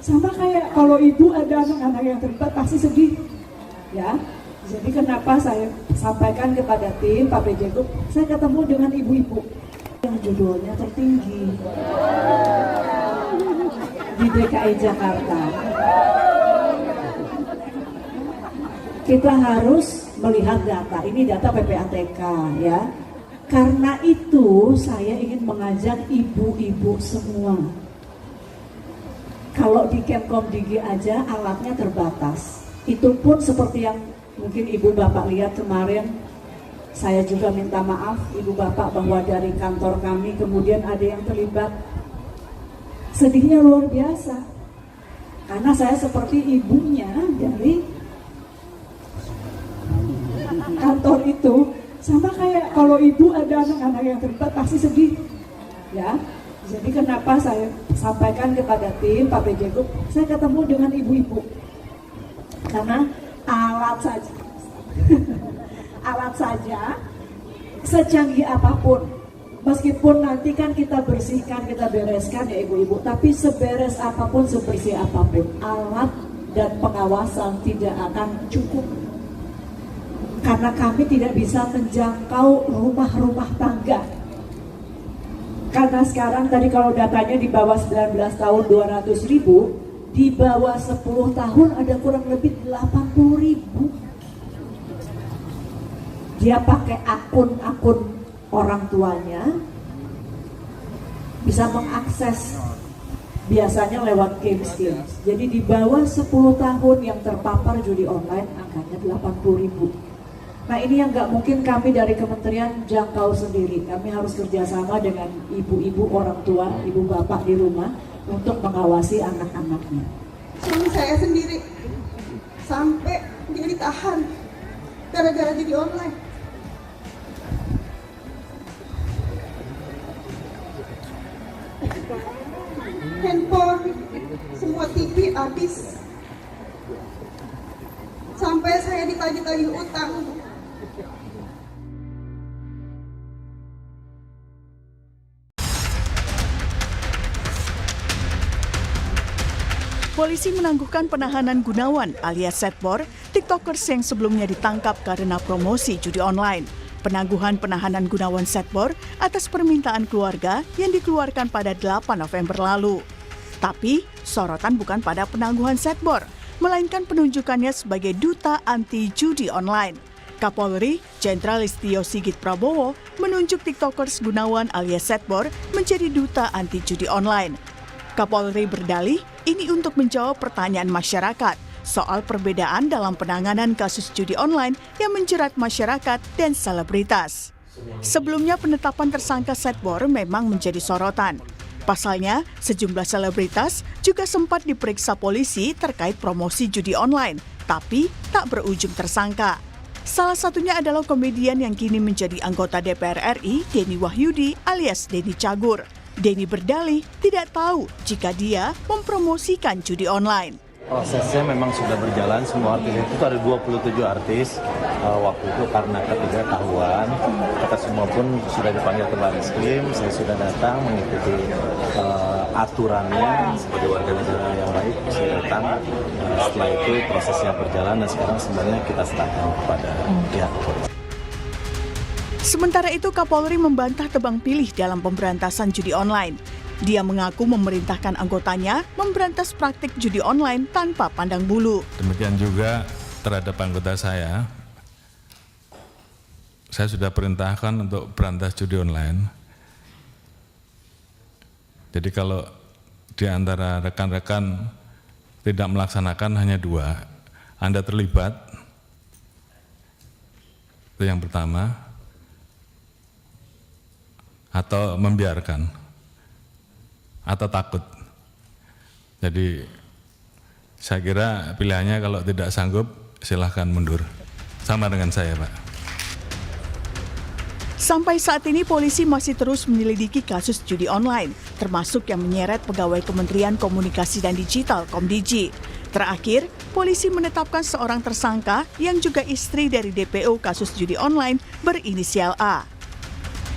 Sama kayak kalau ibu ada anak-anak yang terlibat pasti sedih, ya. Jadi kenapa saya sampaikan kepada tim Pak PJ Group, saya ketemu dengan ibu-ibu yang judulnya tertinggi di DKI Jakarta. Kita harus melihat data, ini data PPATK ya. Karena itu saya ingin mengajak ibu-ibu semua. Kalau di Kemkomdigi aja alatnya terbatas. Itu pun seperti yang mungkin ibu bapak lihat kemarin. Saya juga minta maaf ibu bapak bahwa dari kantor kami kemudian ada yang terlibat. Sedihnya luar biasa. Karena saya seperti ibunya dari kantor itu. Sama kayak kalau ibu ada anak-anak yang terlibat pasti sedih. Ya. Jadi kenapa saya sampaikan kepada tim Pak PJ Group, saya ketemu dengan ibu-ibu. Karena alat saja, secanggih apapun, meskipun nanti kan kita bersihkan, kita bereskan ya ibu-ibu, tapi seberes apapun, sebersih apapun, alat dan pengawasan tidak akan cukup. Karena kami tidak bisa menjangkau rumah-rumah tangga. Karena sekarang tadi kalau datanya di bawah 19 tahun 200.000, di bawah 10 tahun ada kurang lebih 80.000. Dia pakai akun-akun orang tuanya, bisa mengakses biasanya lewat games. Jadi di bawah 10 tahun yang terpapar judi online angkanya 80.000. Nah ini yang nggak mungkin kami dari kementerian jangkau sendiri. Kami harus kerjasama dengan ibu-ibu, orang tua, ibu bapak di rumah untuk mengawasi anak-anaknya. Suami saya sendiri sampai dia ditahan gara-gara judi online. Handphone, semua TV habis. Sampai saya ditagih-tagih utang. Polisi menangguhkan penahanan Gunawan alias Setbor, tiktokers yang sebelumnya ditangkap karena promosi judi online. Penangguhan penahanan Gunawan Setbor atas permintaan keluarga yang dikeluarkan pada 8 November lalu. Tapi, sorotan bukan pada penangguhan Setbor, melainkan penunjukannya sebagai duta anti judi online. Kapolri, Jenderal Listio Sigit Prabowo, menunjuk tiktokers Gunawan alias Setbor menjadi duta anti judi online. Kapolri berdalih, ini untuk menjawab pertanyaan masyarakat soal perbedaan dalam penanganan kasus judi online yang menjerat masyarakat dan selebritas. Sebelumnya penetapan tersangka Setbor memang menjadi sorotan. Pasalnya, sejumlah selebritas juga sempat diperiksa polisi terkait promosi judi online, tapi tak berujung tersangka. Salah satunya adalah komedian yang kini menjadi anggota DPR RI, Denny Wahyudi alias Denny Cagur. Denny berdalih tidak tahu jika dia mempromosikan judi online. Prosesnya memang sudah berjalan, semua artis itu ada 27 artis. Waktu itu karena ketidaktahuan, kita semua pun sudah dipanggil ke Barreskrim, saya sudah datang mengikuti aturannya sebagai warga negara yang baik, saya datang. Setelah itu prosesnya berjalan dan sekarang sebenarnya kita serahkan kepada pihak kepolisian. Sementara itu Kapolri membantah tebang pilih dalam pemberantasan judi online. Dia mengaku memerintahkan anggotanya memberantas praktik judi online tanpa pandang bulu. Demikian juga terhadap anggota saya sudah perintahkan untuk berantas judi online. Jadi kalau di antara rekan-rekan tidak melaksanakan hanya 2, Anda terlibat, itu yang pertama, atau membiarkan, atau takut. Jadi saya kira pilihannya kalau tidak sanggup silahkan mundur. Sama dengan saya, Pak. Sampai saat ini polisi masih terus menyelidiki kasus judi online, termasuk yang menyeret pegawai Kementerian Komunikasi dan Digital Komdigi. Terakhir, polisi menetapkan seorang tersangka yang juga istri dari DPO kasus judi online berinisial A.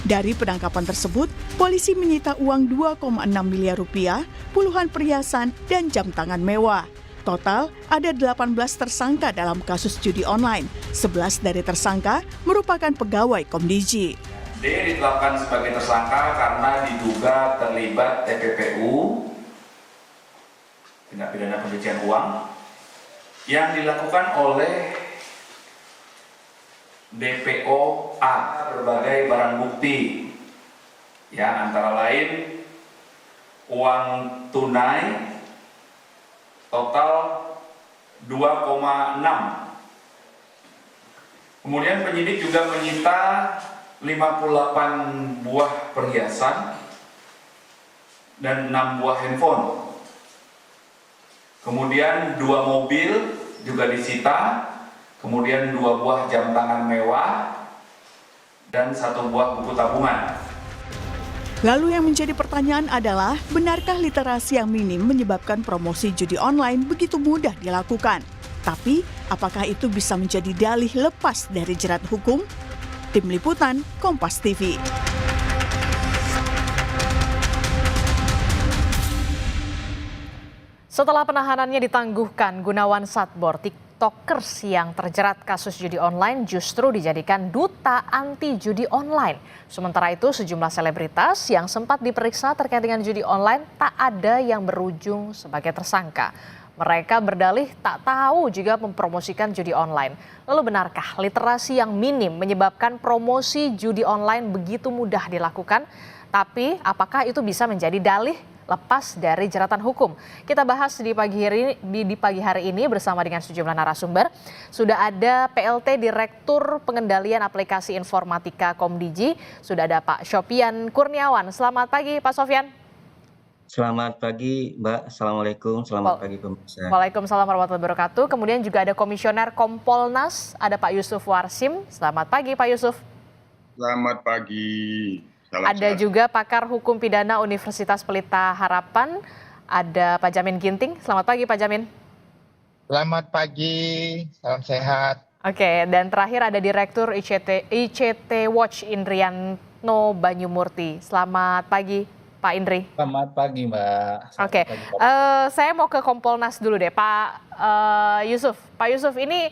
Dari penangkapan tersebut, polisi menyita uang 2,6 miliar rupiah, puluhan perhiasan, dan jam tangan mewah. Total, ada 18 tersangka dalam kasus judi online. 11 dari tersangka merupakan pegawai Komdiji. D ditetapkan sebagai tersangka karena diduga terlibat TPPU, tindak pidana pencucian uang, yang dilakukan oleh DPO A berbagai barang bukti, ya antara lain uang tunai total 2,6. Kemudian penyidik juga menyita 58 buah perhiasan dan 6 buah handphone. Kemudian 2 mobil juga disita, kemudian 2 buah jam tangan mewah dan 1 buah buku tabungan. Lalu yang menjadi pertanyaan adalah, benarkah literasi yang minim menyebabkan promosi judi online begitu mudah dilakukan? Tapi, apakah itu bisa menjadi dalih lepas dari jerat hukum? Tim Liputan, Kompas TV. Setelah penahanannya ditangguhkan, Gunawan Satbor, TikTokers yang terjerat kasus judi online justru dijadikan duta anti judi online. Sementara itu, sejumlah selebritas yang sempat diperiksa terkait dengan judi online tak ada yang berujung sebagai tersangka. Mereka berdalih tak tahu juga mempromosikan judi online. Lalu benarkah literasi yang minim menyebabkan promosi judi online begitu mudah dilakukan? Tapi apakah itu bisa menjadi dalih lepas dari jeratan hukum? Kita bahas di pagi hari ini bersama dengan sejumlah narasumber. Sudah ada PLT Direktur Pengendalian Aplikasi Informatika Komdiji, sudah ada Pak Sofyan Kurniawan. Selamat pagi Pak Sofyan. Selamat pagi Mbak, Assalamualaikum, selamat pagi pemirsa. Waalaikumsalam warahmatullahi wabarakatuh. Kemudian juga ada Komisioner Kompolnas, ada Pak Yusuf Warsim. Selamat pagi Pak Yusuf. Selamat pagi. Ada juga pakar hukum pidana Universitas Pelita Harapan, ada Pak Jamin Ginting. Selamat pagi Pak Jamin. Selamat pagi, salam sehat. Oke, dan terakhir ada Direktur ICT Watch Indriano Banyumurti. Selamat pagi Pak Indri. Selamat pagi Mbak. Oke, saya mau ke Kompolnas dulu deh Pak Yusuf. Pak Yusuf, ini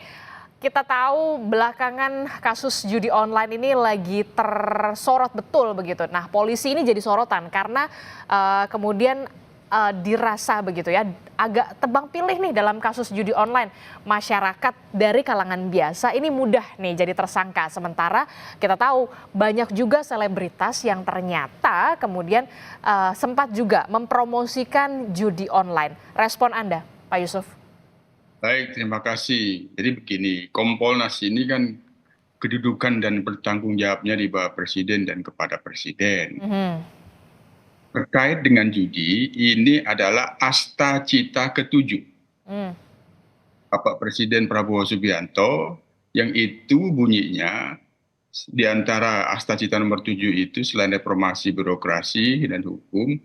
kita tahu belakangan kasus judi online ini lagi tersorot betul begitu. Nah, polisi ini jadi sorotan karena kemudian dirasa begitu ya, agak tebang pilih nih dalam kasus judi online. Masyarakat dari kalangan biasa ini mudah nih jadi tersangka. Sementara kita tahu banyak juga selebritas yang ternyata kemudian sempat juga mempromosikan judi online. Respon Anda, Pak Yusuf? Baik, terima kasih. Jadi begini, Kompolnas ini kan kedudukan dan bertanggung jawabnya di bawah Presiden dan kepada Presiden. Terkait dengan judi, ini adalah asta cita ke-7. Bapak Presiden Prabowo Subianto, yang itu bunyinya di antara asta cita nomor 7 itu selain reformasi birokrasi dan hukum,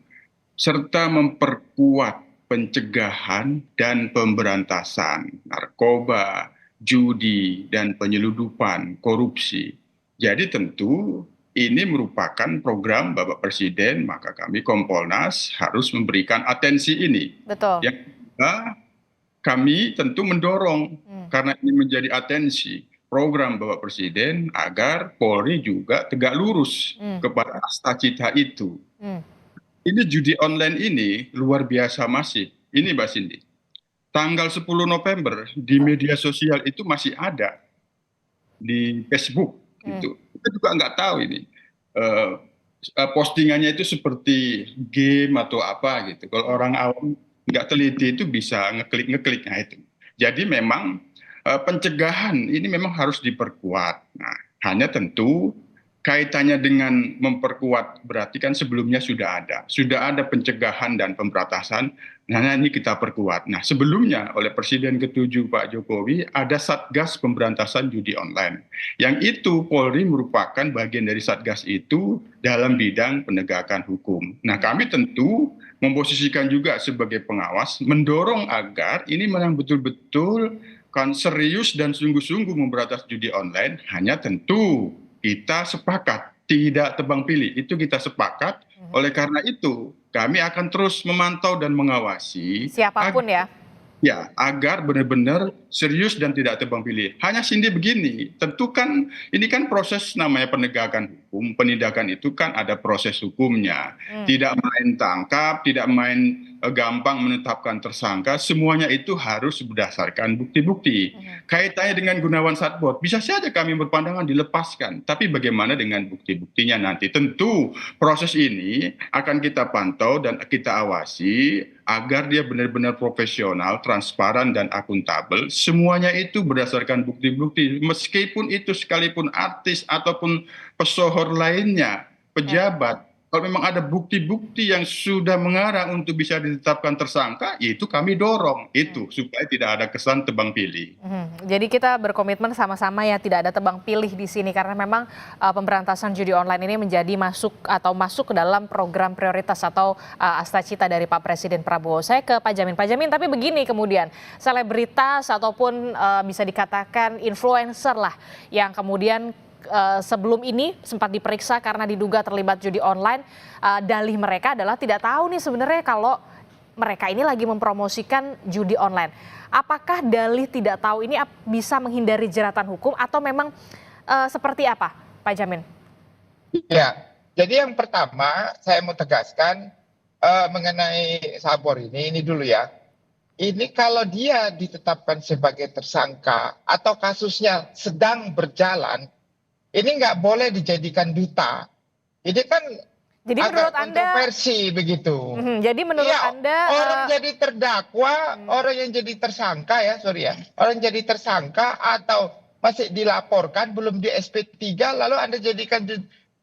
serta memperkuat pencegahan dan pemberantasan narkoba, judi, dan penyeludupan korupsi. Jadi tentu ini merupakan program Bapak Presiden, maka kami Kompolnas harus memberikan atensi ini. Betul. Yang kedua, kami tentu mendorong karena ini menjadi atensi program Bapak Presiden agar Polri juga tegak lurus kepada asta cita itu. Ini judi online ini luar biasa masif. Ini Mbak Cindy, tanggal 10 November di media sosial itu masih ada di Facebook gitu. Kita juga nggak tahu ini postingannya itu seperti game atau apa gitu. Kalau orang awam nggak teliti itu bisa ngeklik. Nah itu. Jadi memang pencegahan ini memang harus diperkuat. Nah, hanya tentu kaitannya dengan memperkuat berarti kan sebelumnya sudah ada pencegahan dan pemberantasan. Nah ini kita perkuat. Nah sebelumnya oleh Presiden ke-7 Pak Jokowi ada Satgas Pemberantasan Judi Online. Yang itu Polri merupakan bagian dari Satgas itu dalam bidang penegakan hukum. Nah kami tentu memposisikan juga sebagai pengawas, mendorong agar ini memang betul-betul kan serius dan sungguh-sungguh memberantas judi online. Hanya tentu kita sepakat tidak tebang pilih. Itu kita sepakat. Oleh karena itu, kami akan terus memantau dan mengawasi Siapapun ya. ya, agar benar-benar serius dan tidak tebang pilih. Hanya Cindy begini, tentu kan ini kan proses namanya penegakan hukum, penindakan itu kan ada proses hukumnya. Tidak main tangkap, tidak main gampang menetapkan tersangka, semuanya itu harus berdasarkan bukti-bukti. Kaitannya dengan Gunawan Sastbor, bisa saja kami berpandangan dilepaskan, tapi bagaimana dengan bukti-buktinya nanti? Tentu proses ini akan kita pantau dan kita awasi agar dia benar-benar profesional, transparan, dan akuntabel. Semuanya itu berdasarkan bukti-bukti, meskipun itu sekalipun artis ataupun pesohor lainnya, pejabat. Kalau memang ada bukti-bukti yang sudah mengarah untuk bisa ditetapkan tersangka, ya itu kami dorong itu supaya tidak ada kesan tebang pilih. Jadi kita berkomitmen sama-sama ya tidak ada tebang pilih di sini karena memang pemberantasan judi online ini menjadi masuk ke dalam program prioritas atau astacita dari Pak Presiden Prabowo. Saya ke Pak Jamin. Pak Jamin, tapi begini kemudian selebritas ataupun bisa dikatakan influencer lah yang kemudian sebelum ini sempat diperiksa karena diduga terlibat judi online. Dalih mereka adalah tidak tahu nih sebenarnya kalau mereka ini lagi mempromosikan judi online. Apakah dalih tidak tahu ini bisa menghindari jeratan hukum atau memang seperti apa, Pak Jamin? Ya, jadi yang pertama saya mau tegaskan mengenai Sastbor ini dulu ya. Ini kalau dia ditetapkan sebagai tersangka atau kasusnya sedang berjalan, ini nggak boleh dijadikan duta. Ini kan jadi agak menurut kontroversi begitu. Jadi menurut Anda orang jadi terdakwa, orang yang jadi tersangka orang jadi tersangka atau masih dilaporkan belum di SP3 lalu Anda jadikan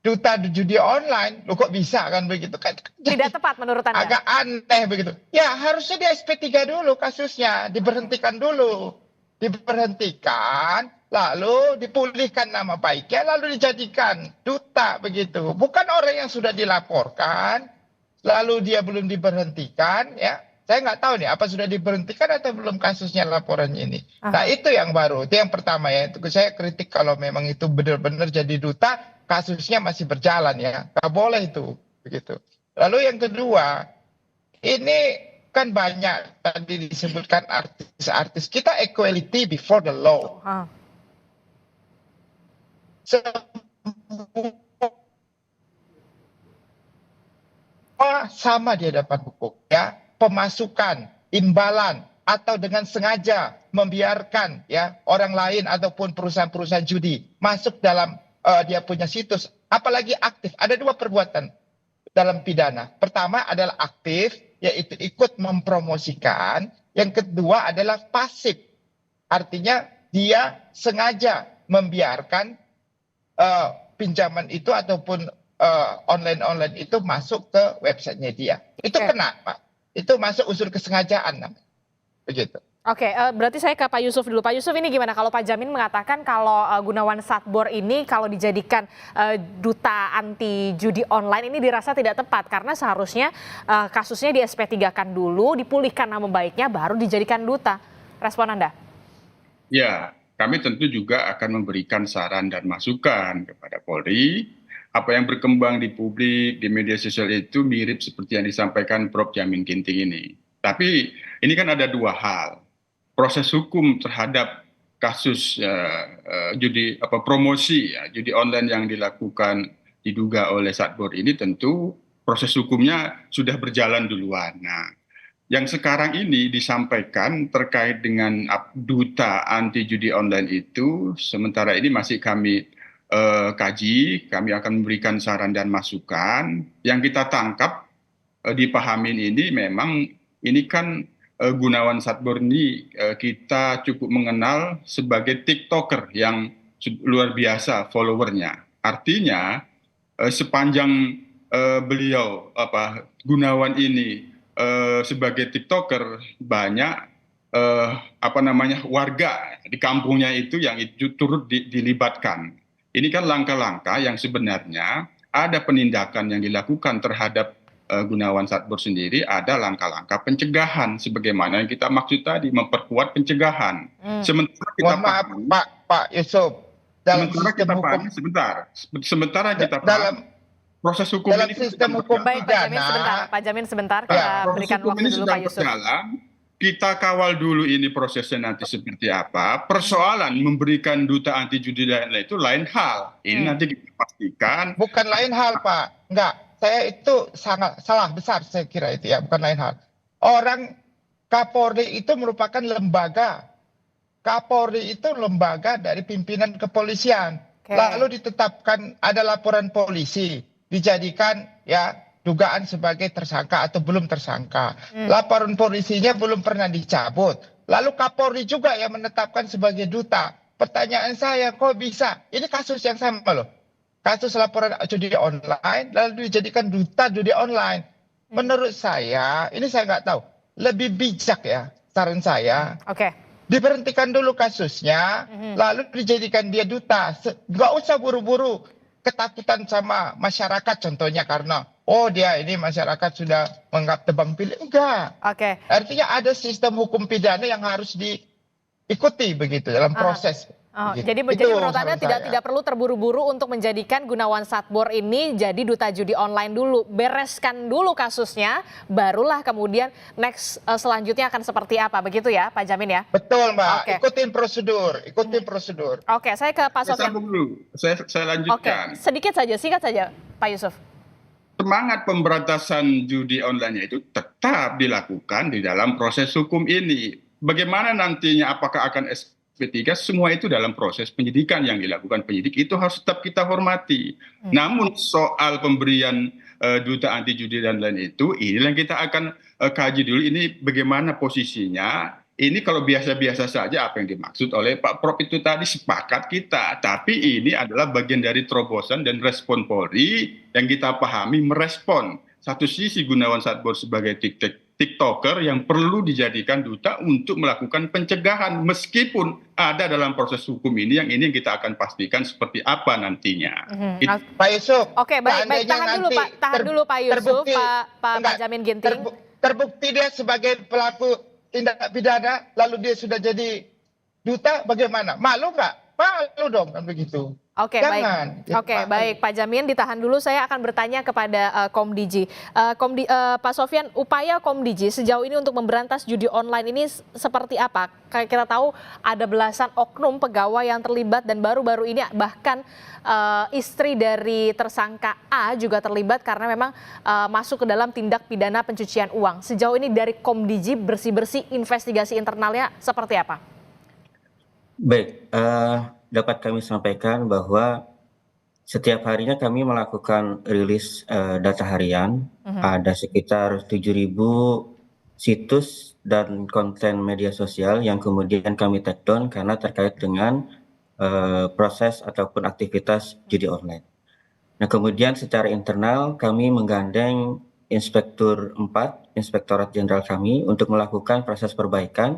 duta judi online, lo kok bisa kan begitu kan? Tidak tepat menurut Anda? Agak aneh begitu. Ya harusnya di SP3 dulu kasusnya, diberhentikan dulu, lalu dipulihkan nama baiknya, lalu dijadikan duta begitu. Bukan orang yang sudah dilaporkan, lalu dia belum diberhentikan, ya. Saya nggak tahu nih, apa sudah diberhentikan atau belum kasusnya laporan ini. Nah itu yang baru, itu yang pertama ya. Itu saya kritik kalau memang itu benar-benar jadi duta, kasusnya masih berjalan ya. Nggak boleh itu, begitu. Lalu yang kedua, ini kan banyak tadi disebutkan artis-artis. Kita equality before the law. Semua sama di hadapan hukum ya, pemasukan, imbalan atau dengan sengaja membiarkan ya orang lain ataupun perusahaan-perusahaan judi masuk dalam dia punya situs, apalagi aktif. Ada dua perbuatan dalam pidana. Pertama adalah aktif, yaitu ikut mempromosikan. Yang kedua adalah pasif, artinya dia sengaja membiarkan pinjaman itu ataupun online itu masuk ke websitenya dia. Itu kena, Pak. Itu masuk unsur kesengajaan, begitu. Oke, berarti saya ke Pak Yusuf dulu. Pak Yusuf, ini gimana kalau Pak Jamin mengatakan kalau Gunawan Sastbor ini kalau dijadikan duta anti judi online ini dirasa tidak tepat karena seharusnya kasusnya di SP3-kan dulu, dipulihkan nama baiknya baru dijadikan duta. Respon Anda? Ya, kami tentu juga akan memberikan saran dan masukan kepada Polri. Apa yang berkembang di publik, di media sosial itu mirip seperti yang disampaikan Prof. Jamin Ginting ini. Tapi ini kan ada dua hal. Proses hukum terhadap kasus promosi judi online yang dilakukan diduga oleh Sastbor ini tentu proses hukumnya sudah berjalan duluan. Nah, yang sekarang ini disampaikan terkait dengan duta anti judi online itu, sementara ini masih kami kaji, kami akan memberikan saran dan masukan. Yang kita tangkap, dipahamin ini memang ini kan Gunawan Sastbor ini kita cukup mengenal sebagai TikToker yang luar biasa followernya. Artinya sepanjang beliau Gunawan ini sebagai TikToker banyak warga di kampungnya itu yang turut dilibatkan. Ini kan langkah-langkah yang sebenarnya ada penindakan yang dilakukan terhadap Gunawan Sastbor sendiri, ada langkah-langkah pencegahan sebagaimana yang kita maksud tadi, memperkuat pencegahan. Sementara kita Mohon maaf Pak Yusuf, dalam sementara sistem kita hukum pahami sementara kita dalam paham proses hukum dalam ini sistem sedang hukum berjalan. Baik, Pak Jamin pidana. sebentar. Pak Jamin sebentar, Ya, kita Proses berikan hukum waktu ini dulu sedang Pak Yusuf. berjalan. Kita kawal dulu ini prosesnya nanti seperti apa. Persoalan memberikan duta anti judi dan lain itu lain hal. Ini nanti kita pastikan. Bukan lain hal, Pak. Enggak, saya itu sangat salah besar saya kira itu ya, bukan lain hal. Orang Kapolri itu merupakan lembaga. Kapolri itu lembaga dari pimpinan kepolisian. Oke. Lalu ditetapkan ada laporan polisi, dijadikan ya dugaan sebagai tersangka atau belum tersangka. Laporan polisinya belum pernah dicabut. Lalu Kapolri juga yang menetapkan sebagai duta. Pertanyaan saya, kok bisa? Ini kasus yang sama loh. Kasus laporan judi online, lalu dijadikan duta judi online. Menurut saya, ini saya nggak tahu, lebih bijak ya, saran saya. Oke. Diberhentikan dulu kasusnya, lalu dijadikan dia duta. Nggak usah buru-buru ketakutan sama masyarakat contohnya karena dia ini masyarakat sudah menganggap tebang pilih. Enggak. Oke. Artinya ada sistem hukum pidana yang harus diikuti begitu dalam proses. Oh, Begitu. jadi Itu menurut saran Anda saya. tidak perlu terburu-buru untuk menjadikan Gunawan Satbour ini jadi duta judi online dulu. Bereskan dulu kasusnya, barulah kemudian next selanjutnya akan seperti apa. Begitu ya Pak Jamin ya? Betul Mbak, Oke. ikutin prosedur. Oke, saya ke Pak Saya Sofyan. sambung dulu. Saya Oke, lanjutkan. sedikit saja, singkat saja Pak Yusuf. Semangat pemberantasan judi online itu tetap dilakukan di dalam proses hukum ini. Bagaimana nantinya apakah akan SP3, semua itu dalam proses penyidikan yang dilakukan penyidik itu harus tetap kita hormati. Namun soal pemberian duta anti judi dan lain itu, inilah yang kita akan kaji dulu ini bagaimana posisinya. Ini kalau biasa-biasa saja apa yang dimaksud oleh Pak Prof itu tadi sepakat kita. Tapi ini adalah bagian dari terobosan dan respon Polri yang kita pahami merespon. Satu sisi Gunawan Satbour sebagai TikToker yang perlu dijadikan duta untuk melakukan pencegahan. Meskipun ada dalam proses hukum ini yang kita akan pastikan seperti apa nantinya. Pak Yusuf. Oke, baik, seandainya tahan dulu nanti Pak, Pak Yusuf, terbukti- Pak enggak, Jamin Ginting. terbukti dia sebagai pelaku tindak pidana, lalu dia sudah jadi duta, bagaimana? Malu nggak? Malu dong kan begitu. Oke, Jangan. baik. Oke, baik Pak Jamin, ditahan dulu. Saya akan bertanya kepada Komdiji. Pak Sofyan, upaya Komdiji sejauh ini untuk memberantas judi online ini seperti apa? Kita tahu ada belasan oknum pegawai yang terlibat dan baru-baru ini bahkan istri dari tersangka A juga terlibat karena memang masuk ke dalam tindak pidana pencucian uang. Sejauh ini dari Komdiji bersih-bersih investigasi internalnya seperti apa? Baik, dapat kami sampaikan bahwa setiap harinya kami melakukan rilis data harian. Ada sekitar 7.000 situs dan konten media sosial yang kemudian kami take down karena terkait dengan proses ataupun aktivitas judi online. Nah, kemudian secara internal kami menggandeng Inspektur 4, Inspektorat Jenderal kami untuk melakukan proses perbaikan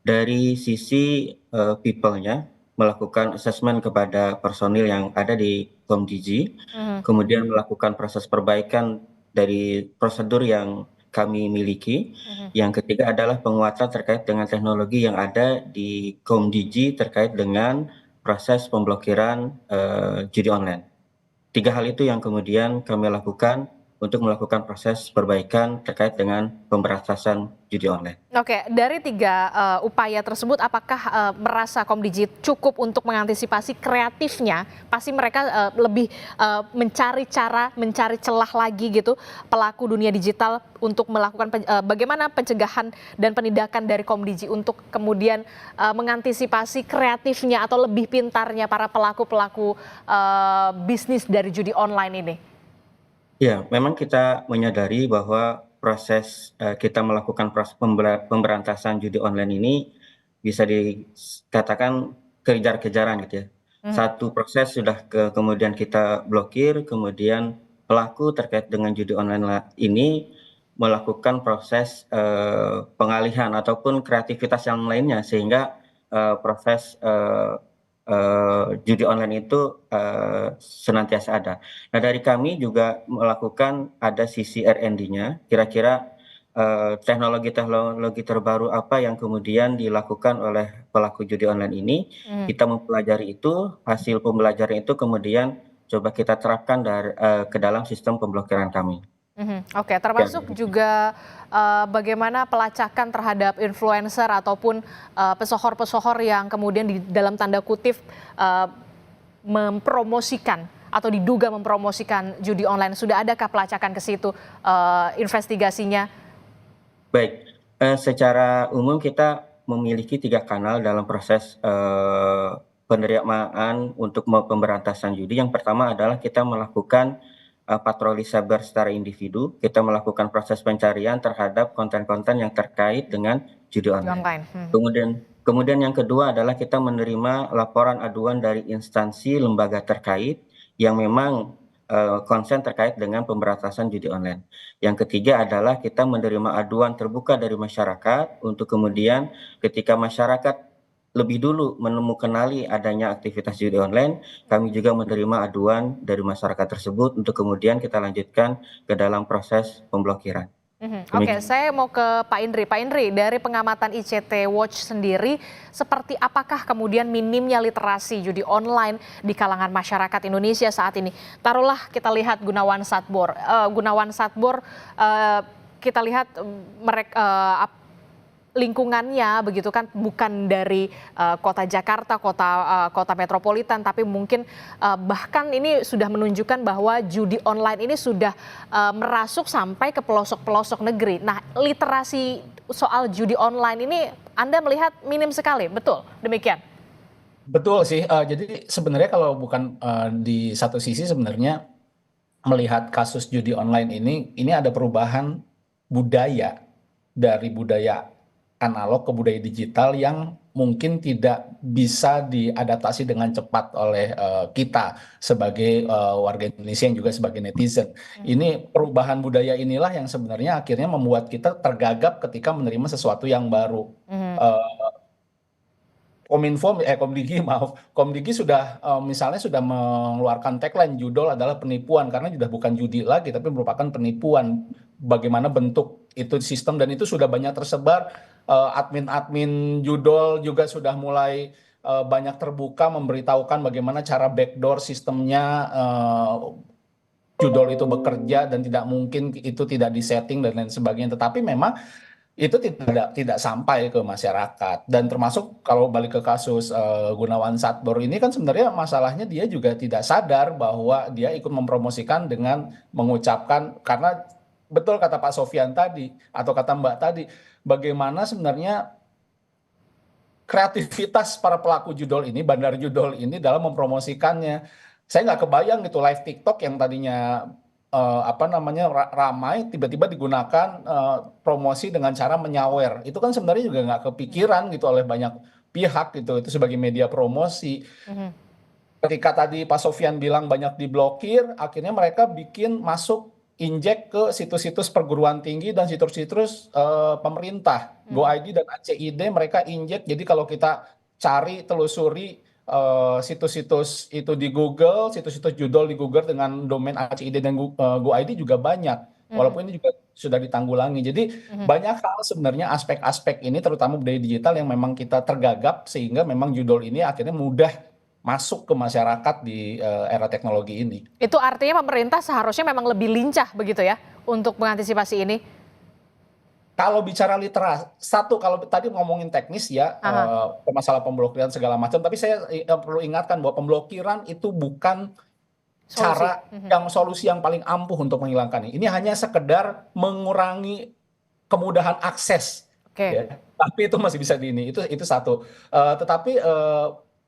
dari sisi people-nya, melakukan assessment kepada personil yang ada di Komdiji, kemudian melakukan proses perbaikan dari prosedur yang kami miliki. Yang ketiga adalah penguatan terkait dengan teknologi yang ada di Komdiji terkait dengan proses pemblokiran judi online. 3 hal itu yang kemudian kami lakukan untuk melakukan proses perbaikan terkait dengan pemberantasan judi online. Oke, dari 3 upaya tersebut, apakah merasa Komdiji cukup untuk mengantisipasi kreatifnya? Pasti mereka lebih mencari cara, mencari celah lagi gitu, pelaku dunia digital untuk melakukan bagaimana pencegahan dan penindakan dari Komdiji untuk kemudian mengantisipasi kreatifnya atau lebih pintarnya para pelaku-pelaku bisnis dari judi online ini? Ya, memang kita menyadari bahwa proses kita melakukan proses pemberantasan judi online ini bisa dikatakan kejar-kejaran gitu ya. Satu proses sudah kemudian kita blokir, kemudian pelaku terkait dengan judi online ini melakukan proses pengalihan ataupun kreativitas yang lainnya sehingga proses judi online itu senantiasa ada. Nah, dari kami juga melakukan ada sisi R&D-nya, kira-kira teknologi terbaru apa yang kemudian dilakukan oleh pelaku judi online ini. Kita mempelajari itu, hasil pembelajaran itu kemudian coba kita terapkan ke dalam sistem pemblokiran kami. Oke, termasuk juga bagaimana pelacakan terhadap influencer ataupun pesohor-pesohor yang kemudian di dalam tanda kutip mempromosikan atau diduga mempromosikan judi online. Sudah adakah pelacakan ke situ, investigasinya? Baik, secara umum kita memiliki 3 kanal dalam proses penerimaan untuk pemberantasan judi. Yang pertama adalah kita melakukan patroli cyber secara individu. Kita melakukan proses pencarian terhadap konten-konten yang terkait dengan judi online. Kemudian yang kedua adalah kita menerima laporan aduan dari instansi lembaga terkait yang memang konsen terkait dengan pemberantasan judi online. Yang ketiga adalah kita menerima aduan terbuka dari masyarakat untuk kemudian ketika masyarakat lebih dulu mengenali adanya aktivitas judi online, kami juga menerima aduan dari masyarakat tersebut untuk kemudian kita lanjutkan ke dalam proses pemblokiran. Oke, saya mau ke Pak Indri. Pak Indri, dari pengamatan ICT Watch sendiri, seperti apakah kemudian minimnya literasi judi online di kalangan masyarakat Indonesia saat ini? Taruhlah kita lihat Gunawan Satbour. Kita lihat mereka lingkungannya begitu kan bukan dari kota Jakarta, kota metropolitan, tapi mungkin bahkan ini sudah menunjukkan bahwa judi online ini sudah merasuk sampai ke pelosok-pelosok negeri. Nah, literasi soal judi online ini Anda melihat minim sekali, betul demikian? Betul sih, jadi sebenarnya kalau bukan di satu sisi sebenarnya melihat kasus judi online ini ada perubahan budaya dari budaya analog ke budaya digital yang mungkin tidak bisa diadaptasi dengan cepat oleh kita sebagai warga Indonesia yang juga sebagai netizen. Ini perubahan budaya inilah yang sebenarnya akhirnya membuat kita tergagap ketika menerima sesuatu yang baru. Komdigi sudah misalnya sudah mengeluarkan tagline judol adalah penipuan karena sudah bukan judi lagi tapi merupakan penipuan. Bagaimana bentuk itu sistem dan itu sudah banyak tersebar. Admin judol juga sudah mulai banyak terbuka memberitahukan bagaimana cara backdoor sistemnya judol itu bekerja dan tidak mungkin itu tidak disetting dan lain sebagainya. Tetapi memang itu tidak sampai ke masyarakat dan termasuk kalau balik ke kasus Gunawan Satbour ini kan sebenarnya masalahnya dia juga tidak sadar bahwa dia ikut mempromosikan dengan mengucapkan karena betul kata Pak Sofyan tadi atau kata Mbak tadi bagaimana sebenarnya kreativitas para pelaku judol ini, bandar judol ini dalam mempromosikannya. Saya nggak kebayang gitu live TikTok yang tadinya ramai tiba-tiba digunakan promosi dengan cara menyawer. Itu kan sebenarnya juga nggak kepikiran gitu oleh banyak pihak gitu. Itu sebagai media promosi. Ketika tadi Pak Sofyan bilang banyak diblokir, akhirnya mereka masuk injek ke situs-situs perguruan tinggi dan situs-situs pemerintah. GoID dan ACID mereka injek. Jadi kalau kita cari, telusuri situs-situs itu di Google, situs-situs judol di Google dengan domain ACID dan GoID juga banyak. Walaupun ini juga sudah ditanggulangi. Jadi banyak hal sebenarnya aspek-aspek ini terutama budaya digital yang memang kita tergagap sehingga memang judol ini akhirnya mudah masuk ke masyarakat di era teknologi ini. Itu artinya pemerintah seharusnya memang lebih lincah begitu ya untuk mengantisipasi ini? Kalau bicara literasi, kalau tadi ngomongin teknis ya, masalah pemblokiran segala macam, tapi saya perlu ingatkan bahwa pemblokiran itu bukan solusi yang paling ampuh untuk menghilangkan ini. Ini hanya sekedar mengurangi kemudahan akses. Ya. Tapi itu masih bisa itu satu. Tetapi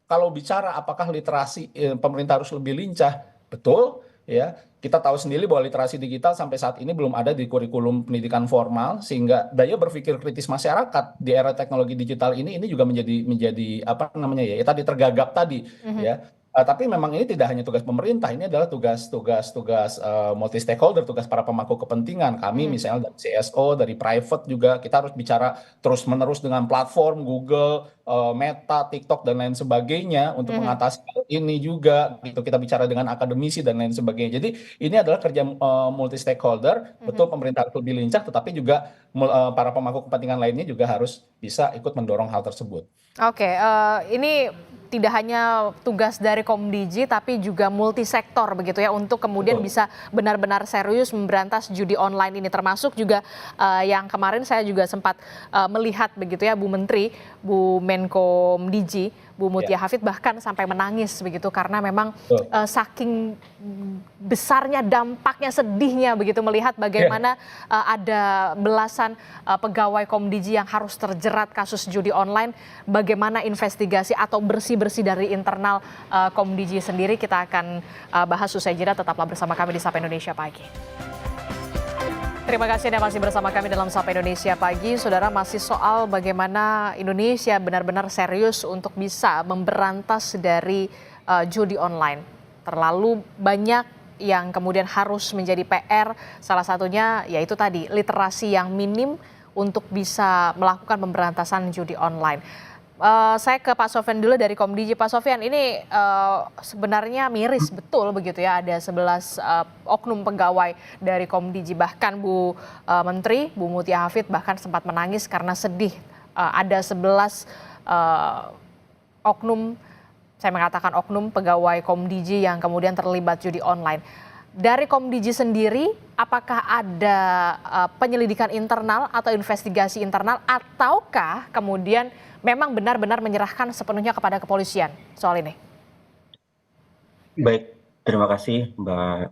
kalau bicara apakah literasi pemerintah harus lebih lincah, betul ya. Kita tahu sendiri bahwa literasi digital sampai saat ini belum ada di kurikulum pendidikan formal sehingga daya berpikir kritis masyarakat di era teknologi digital ini juga menjadi tadi tergagap tadi ya. Tapi memang ini tidak hanya tugas pemerintah, ini adalah tugas multi stakeholder, tugas para pemangku kepentingan. Kami misalnya dari CSO, dari private juga kita harus bicara terus-menerus dengan platform Google, Meta, TikTok dan lain sebagainya untuk mengatasi hal ini juga gitu. Kita bicara dengan akademisi dan lain sebagainya. Jadi ini adalah kerja multi stakeholder, betul pemerintah harus lebih lincah, tetapi juga para pemangku kepentingan lainnya juga harus bisa ikut mendorong hal tersebut. Oke, ini tidak hanya tugas dari Komdiji tapi juga multisektor begitu ya untuk kemudian bisa benar-benar serius memberantas judi online ini, termasuk juga yang kemarin saya juga sempat melihat begitu ya Bu Menteri, Bu Menkomdiji, Bu Mutia Hafid bahkan sampai menangis begitu karena memang saking besarnya dampaknya, sedihnya begitu melihat bagaimana ada belasan pegawai Komdiji yang harus terjerat kasus judi online, bagaimana investigasi atau bersih-bersih dari internal Komdiji sendiri. Kita akan bahas usai jeda, tetaplah bersama kami di Sapa Indonesia Pagi. Terima kasih Anda masih bersama kami dalam Sapa Indonesia Pagi. Saudara, masih soal bagaimana Indonesia benar-benar serius untuk bisa memberantas dari judi online. Terlalu banyak yang kemudian harus menjadi PR, salah satunya yaitu tadi literasi yang minim untuk bisa melakukan pemberantasan judi online. Saya ke Pak Sofyan dulu dari Komdiji. Pak Sofyan, ini sebenarnya miris betul begitu ya, ada 11 oknum pegawai dari Komdiji, bahkan Bu Menteri, Bu Mutia Hafid bahkan sempat menangis karena sedih ada 11 oknum, saya mengatakan oknum pegawai Komdiji yang kemudian terlibat judi online. Dari Komdiji sendiri, apakah ada penyelidikan internal atau investigasi internal, ataukah kemudian memang benar-benar menyerahkan sepenuhnya kepada kepolisian soal ini? Baik, terima kasih Mbak.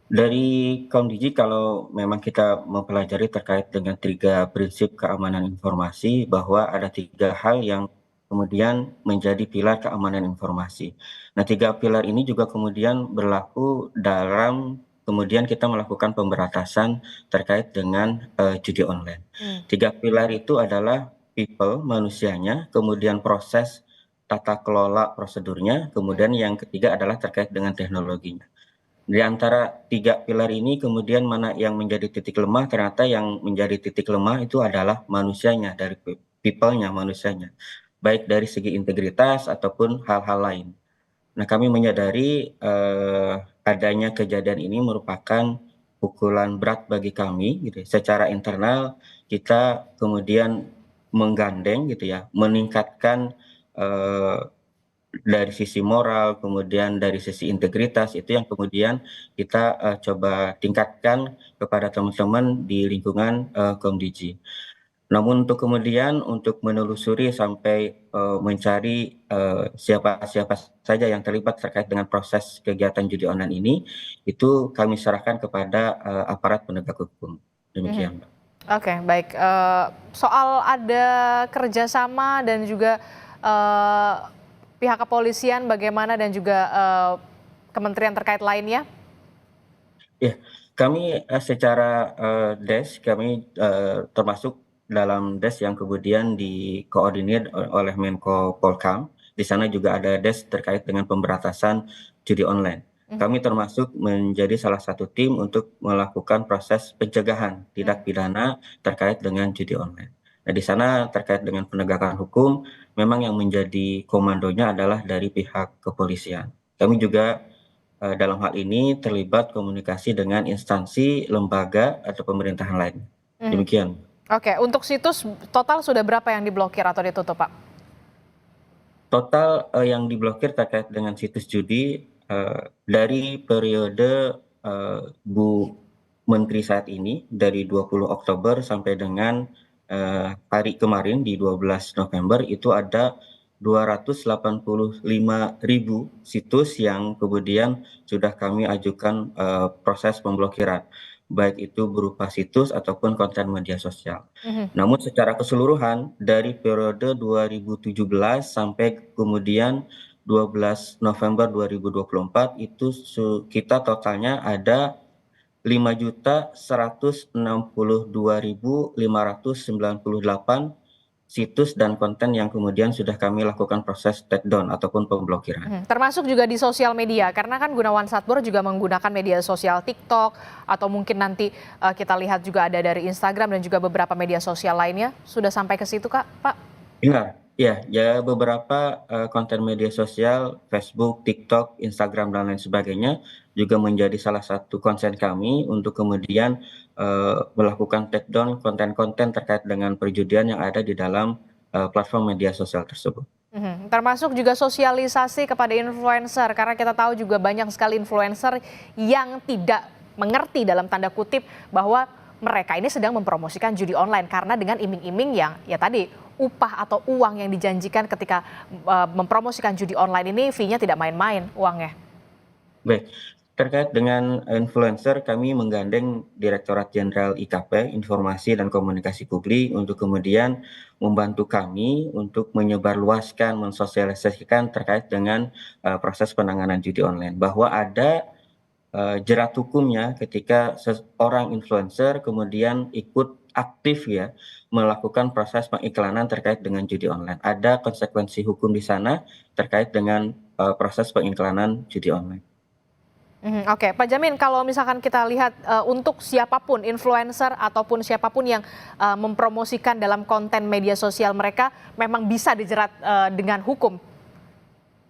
Dari Komdiji, kalau memang kita mempelajari terkait dengan 3 prinsip keamanan informasi, bahwa ada 3 hal yang kemudian menjadi pilar keamanan informasi. Nah, 3 pilar ini juga kemudian berlaku dalam kemudian kita melakukan pemberantasan terkait dengan judi online. 3 pilar itu adalah people, manusianya, kemudian proses tata kelola prosedurnya, kemudian yang ketiga adalah terkait dengan teknologinya. Di antara 3 pilar ini kemudian mana yang menjadi titik lemah, ternyata yang menjadi titik lemah itu adalah manusianya, dari people-nya, manusianya. Baik dari segi integritas ataupun hal-hal lain. Nah, kami menyadari adanya kejadian ini merupakan pukulan berat bagi kami gitu. Secara internal kita kemudian menggandeng gitu ya, meningkatkan dari sisi moral, kemudian dari sisi integritas, itu yang kemudian kita coba tingkatkan kepada teman-teman di lingkungan Komdiji. Namun untuk kemudian untuk menelusuri sampai mencari siapa-siapa saja yang terlibat terkait dengan proses kegiatan judi online ini, itu kami serahkan kepada aparat penegak hukum. Demikian, Mbak. Oke, baik. Soal ada kerjasama dan juga pihak kepolisian bagaimana dan juga kementerian terkait lainnya? Ya, kami secara DES, kami termasuk dalam DES yang kemudian dikoordinir oleh Menko Polkam. Di sana juga ada DES terkait dengan pemberantasan judi online. Kami termasuk menjadi salah satu tim untuk melakukan proses pencegahan tindak pidana terkait dengan judi online. Nah, di sana terkait dengan penegakan hukum, memang yang menjadi komandonya adalah dari pihak kepolisian. Kami juga dalam hal ini terlibat komunikasi dengan instansi, lembaga, atau pemerintahan lain. Demikian. Oke, untuk situs total sudah berapa yang diblokir atau ditutup, Pak? Total yang diblokir terkait dengan situs judi dari periode Bu Menteri saat ini, dari 20 Oktober sampai dengan hari kemarin di 12 November, itu ada 285.000 situs yang kemudian sudah kami ajukan proses pemblokiran, baik itu berupa situs ataupun konten media sosial. Namun secara keseluruhan dari periode 2017 sampai kemudian 12 November 2024 itu kita totalnya ada 5.162.598 situs dan konten yang kemudian sudah kami lakukan proses takedown ataupun pemblokiran. Termasuk juga di sosial media, karena kan Gunawan Satbor juga menggunakan media sosial TikTok, atau mungkin nanti kita lihat juga ada dari Instagram dan juga beberapa media sosial lainnya. Sudah sampai ke situ, Kak, Pak? Benar. Ya beberapa konten media sosial, Facebook, TikTok, Instagram, dan lain sebagainya juga menjadi salah satu concern kami untuk kemudian melakukan take down konten-konten terkait dengan perjudian yang ada di dalam platform media sosial tersebut. Termasuk juga sosialisasi kepada influencer, karena kita tahu juga banyak sekali influencer yang tidak mengerti dalam tanda kutip bahwa mereka ini sedang mempromosikan judi online, karena dengan iming-iming yang ya tadi upah atau uang yang dijanjikan ketika mempromosikan judi online ini fee-nya tidak main-main uangnya. Baik, terkait dengan influencer, kami menggandeng Direktorat Jenderal IKP, Informasi dan Komunikasi Publik, untuk kemudian membantu kami untuk menyebarluaskan, mensosialisasikan terkait dengan proses penanganan judi online. Bahwa ada jerat hukumnya ketika seorang influencer kemudian ikut aktif ya melakukan proses pengiklanan terkait dengan judi online. Ada konsekuensi hukum di sana terkait dengan proses pengiklanan judi online. Oke, Pak Jamin, kalau misalkan kita lihat untuk siapapun influencer ataupun siapapun yang mempromosikan dalam konten media sosial mereka memang bisa dijerat dengan hukum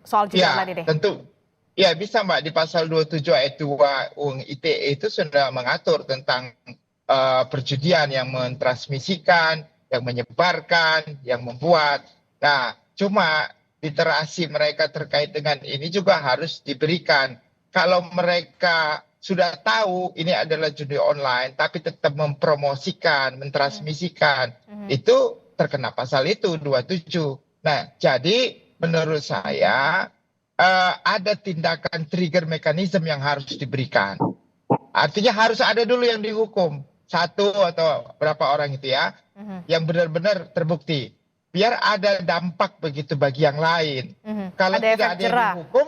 soal judi online ini. Tentu. Ya, bisa Mbak, di pasal 27 ayat 2 UU ITE itu sudah mengatur tentang perjudian yang mentransmisikan, yang menyebarkan, yang membuat. Nah, cuma literasi mereka terkait dengan ini juga harus diberikan. Kalau mereka sudah tahu ini adalah judi online, tapi tetap mempromosikan, mentransmisikan, itu terkena pasal itu 27. Nah, jadi menurut saya ada tindakan trigger mechanism yang harus diberikan. Artinya harus ada dulu yang dihukum. Satu atau berapa orang itu ya, yang benar-benar terbukti. Biar ada dampak begitu bagi yang lain. Kalau ada tidak efek ada yang jerah. dihukum,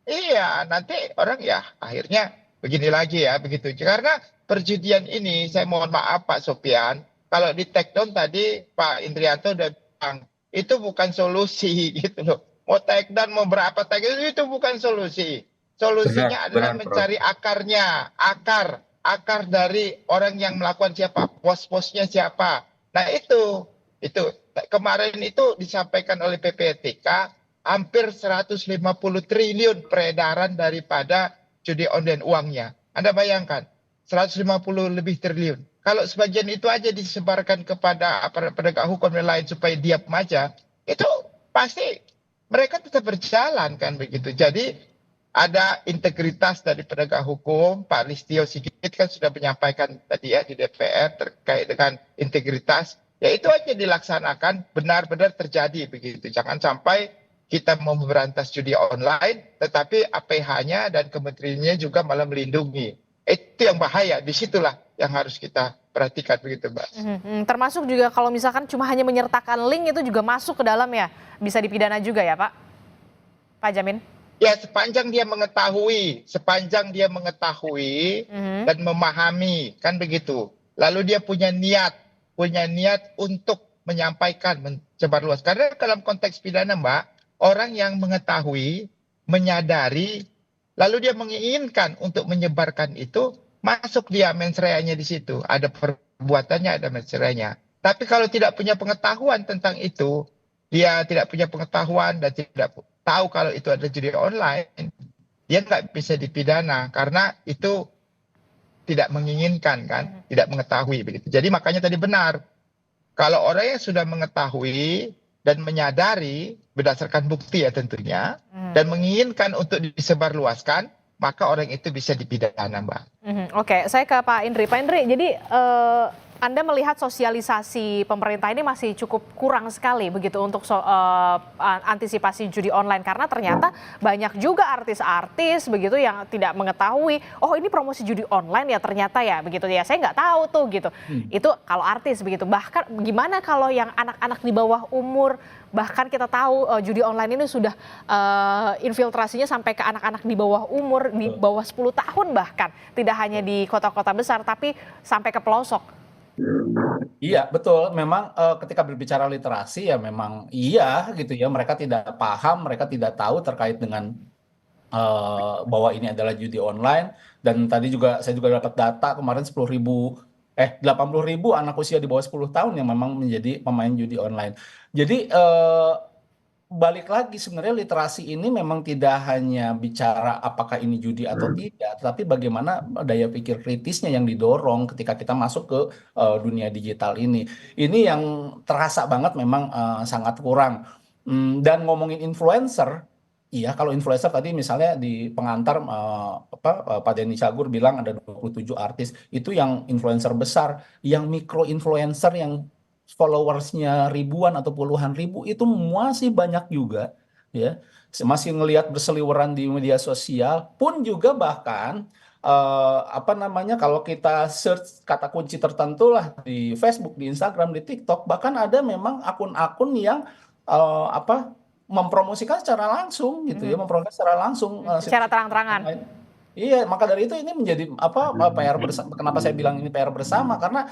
iya nanti orang ya akhirnya begini lagi ya begitu. Karena perjudian ini, saya mohon maaf Pak Sofian, kalau di take down tadi Pak Indrianto udah bilang, itu bukan solusi gitu loh. Mau take down, mau berapa take down, itu bukan solusi. Solusinya adalah mencari akarnya, akar dari orang yang melakukan siapa, pos-posnya siapa. Nah itu kemarin itu disampaikan oleh PPTK hampir 150 triliun peredaran daripada judi online uangnya. Anda bayangkan 150 lebih triliun. Kalau sebagian itu aja disebarkan kepada aparat penegak hukum dan lain supaya diam aja, itu pasti mereka tetap berjalan kan begitu. Jadi ada integritas dari penegak hukum. Pak Listio Sigit kan sudah menyampaikan tadi ya di DPR terkait dengan integritas. Ya itu aja dilaksanakan benar-benar terjadi begitu. Jangan sampai kita mau memberantas judi online, tetapi APH-nya dan kementeriannya juga malah melindungi. Itu yang bahaya. Disitulah yang harus kita perhatikan begitu, Mbak. Termasuk juga kalau misalkan cuma hanya menyertakan link itu juga masuk ke dalam ya, bisa dipidana juga ya Pak? Pak Jamin? Ya sepanjang dia mengetahui dan memahami kan begitu. Lalu dia punya niat untuk menyampaikan, menyebarluas. Karena dalam konteks pidana Mbak, orang yang mengetahui, menyadari, lalu dia menginginkan untuk menyebarkan itu, masuk dia mens reanya di situ. Ada perbuatannya, ada mens reanya. Tapi kalau tidak punya pengetahuan tentang itu, dia tidak punya pengetahuan dan tidak tahu kalau itu ada judi online, dia nggak bisa dipidana karena itu tidak menginginkan kan, tidak mengetahui begitu. Jadi makanya tadi benar, kalau orang yang sudah mengetahui dan menyadari berdasarkan bukti ya tentunya, dan menginginkan untuk disebarluaskan, maka orang itu bisa dipidana, Mbak. Oke, saya ke Pak Indri. Pak Indri, jadi Anda melihat sosialisasi pemerintah ini masih cukup kurang sekali begitu untuk antisipasi judi online, karena ternyata banyak juga artis-artis begitu yang tidak mengetahui, oh ini promosi judi online ya ternyata ya begitu ya, saya nggak tahu tuh gitu. Itu kalau artis begitu. Bahkan gimana kalau yang anak-anak di bawah umur, bahkan kita tahu judi online ini sudah infiltrasinya sampai ke anak-anak di bawah umur, di bawah 10 tahun bahkan, tidak hanya di kota-kota besar tapi sampai ke pelosok. Iya, betul. Memang ketika berbicara literasi ya memang iya gitu ya. Mereka tidak paham, mereka tidak tahu terkait dengan bahwa ini adalah judi online. Dan tadi juga saya juga dapat data kemarin 10.000 80.000 anak usia di bawah 10 tahun yang memang menjadi pemain judi online. Jadi balik lagi sebenarnya literasi ini memang tidak hanya bicara apakah ini judi atau tidak, tapi bagaimana daya pikir kritisnya yang didorong ketika kita masuk ke dunia digital ini. Ini yang terasa banget memang sangat kurang. Dan ngomongin influencer, iya kalau influencer tadi misalnya di pengantar Pak Denny Cagur bilang ada 27 artis, itu yang influencer besar, yang mikro influencer yang followersnya ribuan atau puluhan ribu itu masih banyak juga ya, masih ngelihat berseliweran di media sosial pun juga bahkan kalau kita search kata kunci tertentu lah di Facebook, di Instagram, di TikTok, bahkan ada memang akun-akun yang mempromosikan secara langsung gitu ya, mempromosikan secara langsung Secara terang-terangan. Iya, maka dari itu ini menjadi PR bersama. Kenapa saya bilang ini PR bersama? Karena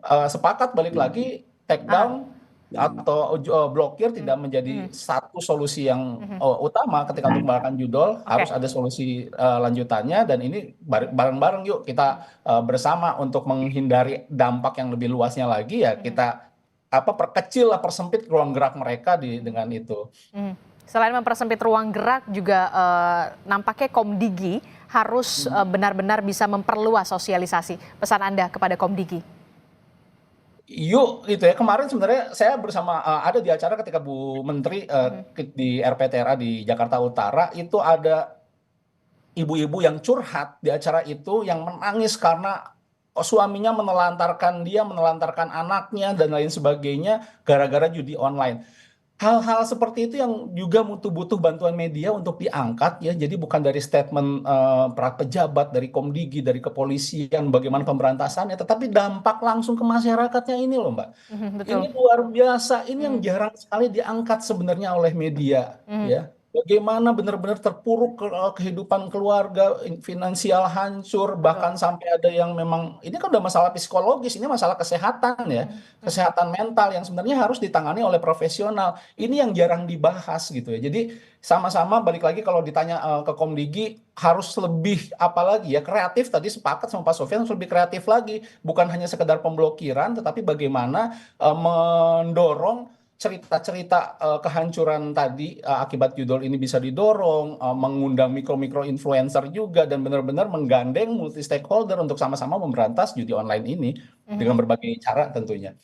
sepakat balik lagi take down atau blokir tidak menjadi satu solusi yang utama ketika untuk mengembangkan judul. Harus ada solusi lanjutannya, dan ini bareng-bareng yuk kita bersama untuk menghindari dampak yang lebih luasnya lagi ya, kita perkecil lah, persempit ruang gerak mereka dengan itu. Selain mempersempit ruang gerak juga nampaknya Komdigi harus benar-benar bisa memperluas sosialisasi. Pesan Anda kepada Komdigi? Yuk gitu ya, kemarin sebenarnya saya bersama ada di acara ketika Bu Menteri di RPTRA di Jakarta Utara, itu ada ibu-ibu yang curhat di acara itu, yang menangis karena suaminya menelantarkan dia, menelantarkan anaknya dan lain sebagainya gara-gara judi online. Hal-hal seperti itu yang juga butuh bantuan media untuk diangkat ya. Jadi bukan dari statement para pejabat, dari Komdigi, dari kepolisian bagaimana pemberantasannya, tetapi dampak langsung ke masyarakatnya ini loh Mbak. Betul. Ini luar biasa, ini yang jarang sekali diangkat sebenarnya oleh media ya. Bagaimana benar-benar terpuruk kehidupan keluarga, finansial hancur, bahkan sampai ada yang memang, ini kan udah masalah psikologis, ini masalah kesehatan ya, kesehatan mental yang sebenarnya harus ditangani oleh profesional. Ini yang jarang dibahas gitu ya. Jadi sama-sama balik lagi kalau ditanya ke Komdigi harus lebih apalagi ya, kreatif. Tadi sepakat sama Pak Sofyan, harus lebih kreatif lagi, bukan hanya sekedar pemblokiran, tetapi bagaimana mendorong cerita-cerita kehancuran tadi akibat judul ini bisa didorong, mengundang mikro-mikro influencer juga, dan benar-benar menggandeng multi stakeholder untuk sama-sama memberantas judi online ini dengan berbagai cara tentunya.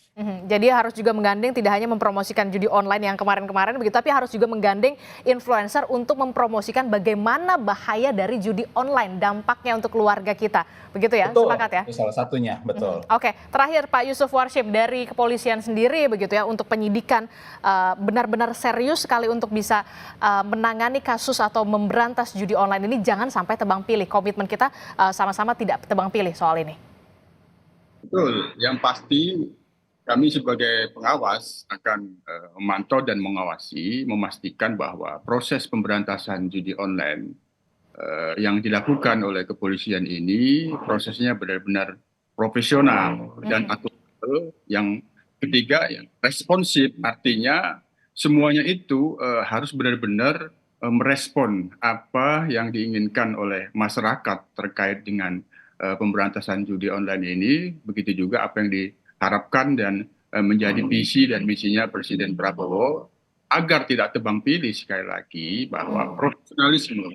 Jadi harus juga menggandeng, tidak hanya mempromosikan judi online yang kemarin-kemarin begitu, tapi harus juga menggandeng influencer untuk mempromosikan bagaimana bahaya dari judi online, dampaknya untuk keluarga kita. Begitu ya, Betul, sepakat ya? itu salah satunya, betul. Oke, terakhir Pak Yusuf Warship dari kepolisian sendiri begitu ya, untuk penyidikan benar-benar serius sekali untuk bisa menangani kasus atau memberantas judi online ini, jangan sampai tebang pilih. Komitmen kita sama-sama tidak tebang pilih soal ini. Betul, yang pasti kami sebagai pengawas akan memantau dan mengawasi, memastikan bahwa proses pemberantasan judi online yang dilakukan oleh kepolisian ini prosesnya benar-benar profesional dan akuntabel. Yang ketiga, yang responsif, artinya semuanya itu harus benar-benar merespon apa yang diinginkan oleh masyarakat terkait dengan pemberantasan judi online ini, begitu juga apa yang diharapkan dan menjadi visi dan misinya Presiden Prabowo, agar tidak tebang pilih sekali lagi bahwa profesionalisme,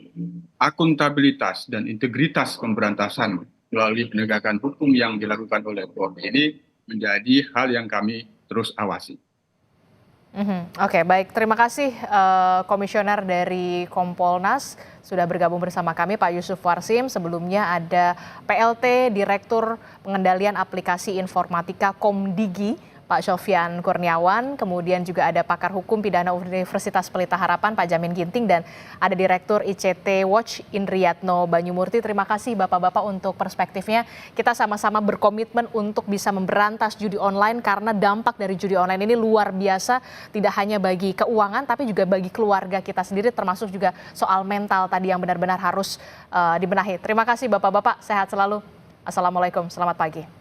akuntabilitas dan integritas pemberantasan melalui penegakan hukum yang dilakukan oleh Polri ini menjadi hal yang kami terus awasi. Oke, baik. Terima kasih Komisioner dari Kompolnas sudah bergabung bersama kami, Pak Yusuf Warship. Sebelumnya ada PLT Direktur Pengendalian Aplikasi Informatika Komdigi, Pak Sofyan Kurniawan, kemudian juga ada pakar hukum pidana Universitas Pelita Harapan, Pak Jamin Ginting, dan ada Direktur ICT Watch Indriyatno Banyumurti. Terima kasih Bapak-Bapak untuk perspektifnya. Kita sama-sama berkomitmen untuk bisa memberantas judi online karena dampak dari judi online ini luar biasa, tidak hanya bagi keuangan tapi juga bagi keluarga kita sendiri, termasuk juga soal mental tadi yang benar-benar harus dibenahi. Terima kasih Bapak-Bapak, sehat selalu. Assalamualaikum, selamat pagi.